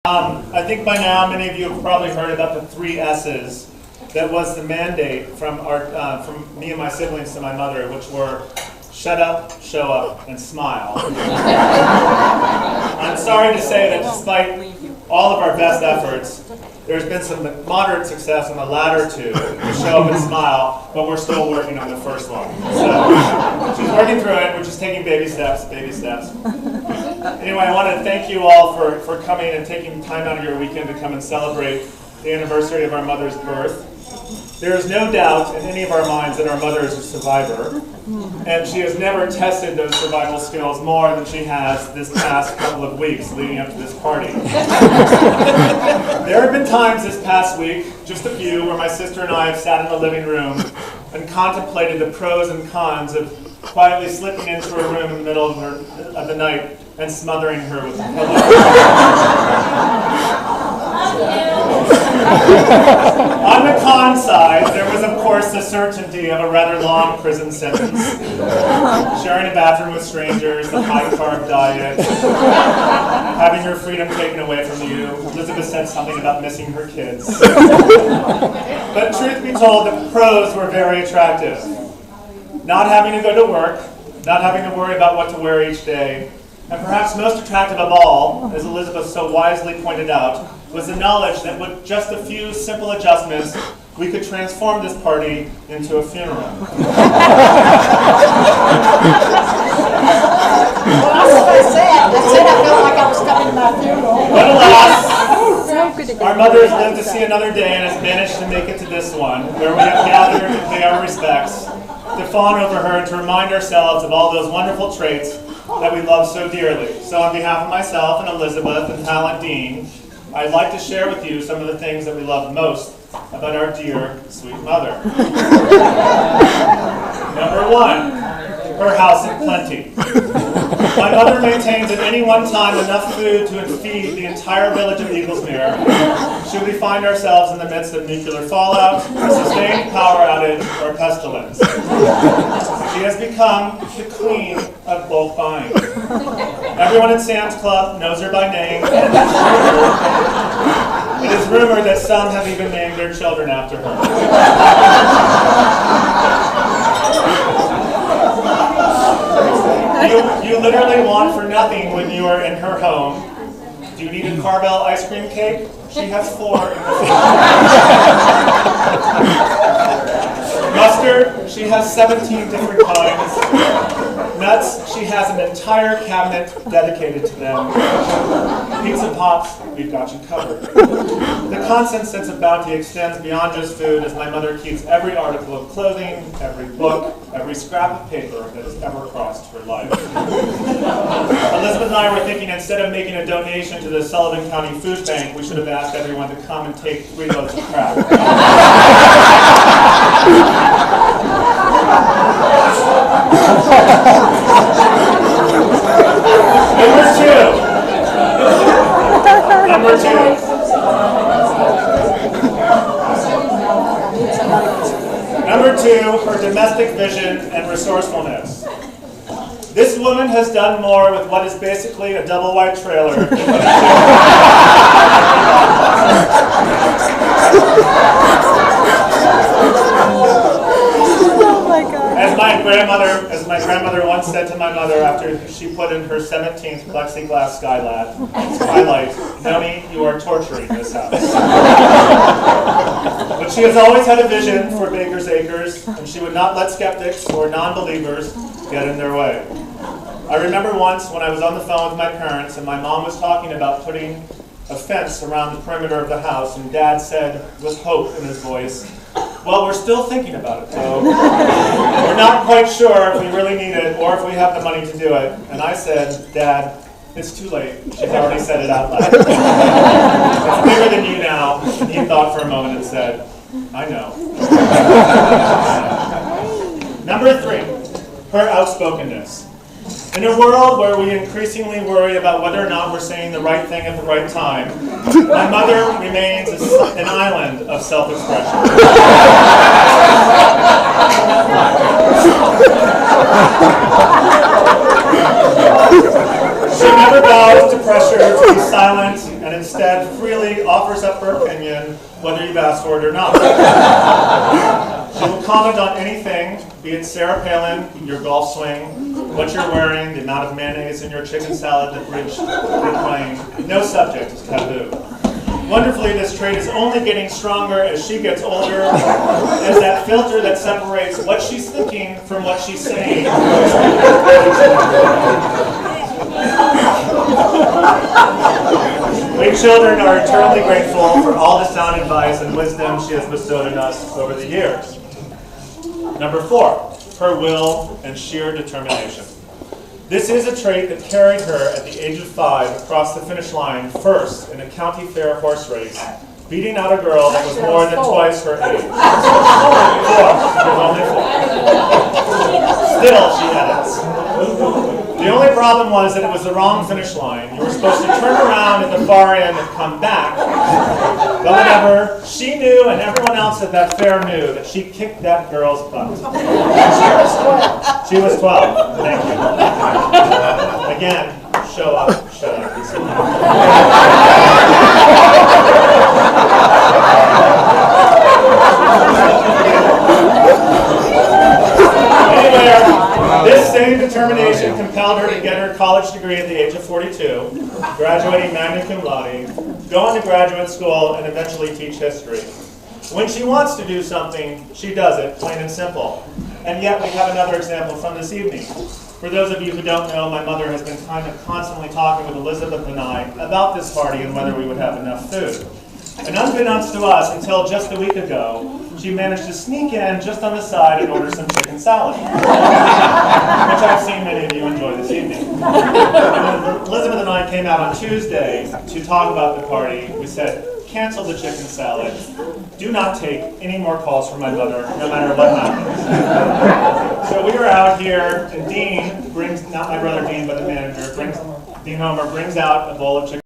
I think by now many of you have probably heard about the 3 S's. That was the mandate from me and my siblings to my mother, which were shut up, show up, and smile. I'm sorry to say that despite all of our best efforts, there's been some moderate success on the latter 2, the show up and smile, but we're still working on the first one. So she's working through it. We're just taking baby steps, baby steps. Anyway, I want to thank you all for coming and taking time out of your weekend to come and celebrate the anniversary of our mother's birth. There is no doubt in any of our minds that our mother is a survivor, and she has never tested those survival skills more than she has this past couple of weeks leading up to this party. There have been times this past week, just a few, where my sister and I have sat in the living room and contemplated the pros and cons of quietly slipping into her room in the middle of the night and smothering her with a pillow. On the con side, there was of course the certainty of a rather long prison sentence, sharing a bathroom with strangers, the high-carb diet, having your freedom taken away from you. Elizabeth said something about missing her kids. But truth be told, the pros were very attractive. Not having to go to work, not having to worry about what to wear each day, and perhaps most attractive of all, as Elizabeth so wisely pointed out, was the knowledge that with just a few simple adjustments, we could transform this party into a funeral. Well, that's what I said. I said I felt like I was coming to my funeral. But alas, our mother has lived to see another day and has managed to make it to this one, where we have gathered to pay our respects, to fawn over her, and to remind ourselves of all those wonderful traits that we love so dearly. So on behalf of myself and Elizabeth and Hal and Dean, I'd like to share with you some of the things that we love most about our dear, sweet mother. Number 1, her house in plenty. My mother maintains at any one time enough food to feed the entire village of Eaglesmere should we find ourselves in the midst of nuclear fallout, a sustained power outage, or pestilence. She has become the queen of bulk buying. Everyone at Sam's Club knows her by name. It is rumored that some have even named their children after her. You literally want for nothing when you are in her home. Do you need a Carvel ice cream cake? She has 4 in the fridge. Mustard? She has 17 different kinds. Nuts? She has an entire cabinet dedicated to them. Pizza pops? We've got you covered. The constant sense of bounty extends beyond just food, as my mother keeps every article of clothing, every book, every scrap of paper that has ever crossed her life. Elizabeth and I were thinking instead of making a donation to the Sullivan County Food Bank, we should have asked everyone to come and take 3 loads of crap. Number two. Number 2, her domestic vision and resourcefulness. This woman has done more with what is basically a double wide trailer than As my grandmother once said to my mother after she put in her 17th plexiglass skylight, Nonie, you are torturing this house. But she has always had a vision for Baker's Acres, and she would not let skeptics or non-believers get in their way. I remember once when I was on the phone with my parents and my mom was talking about putting a fence around the perimeter of the house, and Dad said, with hope in his voice, "Well, we're still thinking about it, though. We're not quite sure if we really need it or if we have the money to do it." And I said, "Dad, it's too late." She's already said it out loud. "It's bigger than you now." And he thought for a moment and said, "I know." Number 3, her outspokenness. In a world where we increasingly worry about whether or not we're saying the right thing at the right time, my mother remains an island of self-expression. She never bows to pressure to be silent and instead freely offers up her opinion, whether you've asked for it or not. She will comment on anything, be it Sarah Palin, your golf swing, what you're wearing, the amount of mayonnaise in your chicken salad that you're playing. No subject is taboo. Wonderfully, this trait is only getting stronger as she gets older, as that filter that separates what she's thinking from what she's saying. We children are eternally grateful for all the sound advice and wisdom she has bestowed on us over the years. Number 4, her will and sheer determination. This is a trait that carried her at the age of 5 across the finish line first in a county fair horse race, beating out a girl that was more than twice her age. 4. She was only 4. Still, she edits. The only problem was that it was the wrong finish line. You were supposed to turn around at the far end and come back. But whatever, she knew and everyone else at that fair knew that she kicked that girl's butt. She was 12. Thank you. Again, show up, shut up. Anyway, this same determination compelled her to get her college degree at the age of 42, graduating magna cum laude, go into graduate school, and eventually teach history. When she wants to do something, she does it, plain and simple. And yet we have another example from this evening. For those of you who don't know, my mother has been kind of constantly talking with Elizabeth and I about this party and whether we would have enough food. And unbeknownst to us, until just a week ago, she managed to sneak in just on the side and order some chicken salad, which I've seen many of you enjoy this evening. And when Elizabeth and I came out on Tuesday to talk about the party, we said, cancel the chicken salad. Do not take any more calls from my mother, no matter what happens. So we were out here, and Dean brings, not my brother Dean, but the manager, Dean Homer brings out a bowl of chicken